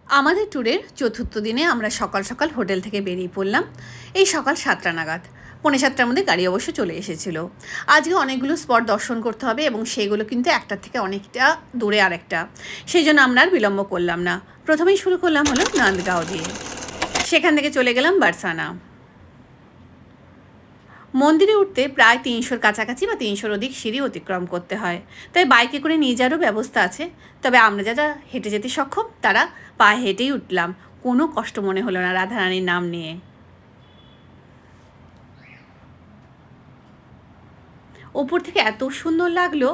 আমাদের ট্যুরের চতুর্থ দিনে আমরা সকাল সকাল হোটেল থেকে বেরিয়ে পড়লাম। এই সকাল 7টা নাগাদ, 6:45টার মধ্যে গাড়ি অবশ্য চলে এসেছিল। আজকে অনেকগুলো স্পট দর্শন করতে হবে এবং সেগুলো কিন্তু একটার থেকে অনেকটা দূরে আরেকটা। সেই জন্য আমরা আর বিলম্ব করলাম না। প্রথমেই শুরু করলাম হলো নন্দগাঁও দিয়ে। সেখান থেকে চলে গেলাম বারসানা। মন্দিরে উঠতে প্রায় 300-র কাছাকাছি বা 300-র অধিক সিঁড়ি অতিক্রম করতে হয়, তাই বাইকে করে নিয়ে যাওয়ারও ব্যবস্থা আছে। তবে আমরা যারা হেঁটে যেতে সক্ষম তারা পায়ে হেঁটেই উঠলাম। কোনো কষ্ট মনে হলো না রাধারানীর নাম নিয়ে। ওপর থেকে এত সুন্দর লাগলো।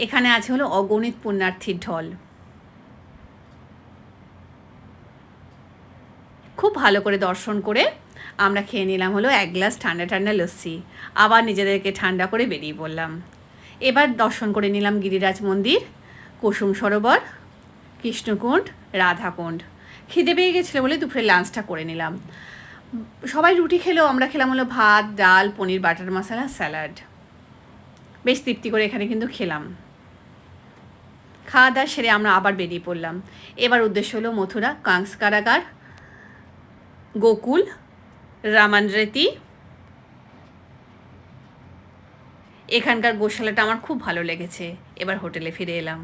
এখানে আছে হলো অগণিত পুণ্যার্থীর ঢল। খুব ভালো করে দর্শন করে আমরা খেয়ে নিলাম হলো 1 গ্লাস ঠান্ডা ঠান্ডা লস্যি। আবার নিজেদেরকে ঠান্ডা করে বেরিয়ে পড়লাম। এবার দর্শন করে নিলাম গিরিরাজ মন্দির, কুসুম সরোবর, কৃষ্ণকুণ্ড, রাধাকুণ্ড। খিদে পেয়ে গেছিলো বলে দুপুরে লাঞ্চটা করে নিলাম। সবাই রুটি খেলেও আমরা খেলাম হলো ভাত, ডাল, পনির বাটার মশলা, স্যালাড। বেশ তৃপ্তি করে এখানে কিন্তু খেলাম। খাওয়া দাওয়া সেরে আমরা আবার বেরিয়ে পড়লাম। এবার উদ্দেশ্য হলো মথুরা, কাংস কারাগার, গোকুল, রামানরেতি। এখানকার গোশালাটা আমার খুব ভালো লেগেছে। এবার হোটেলে ফিরে এলাম।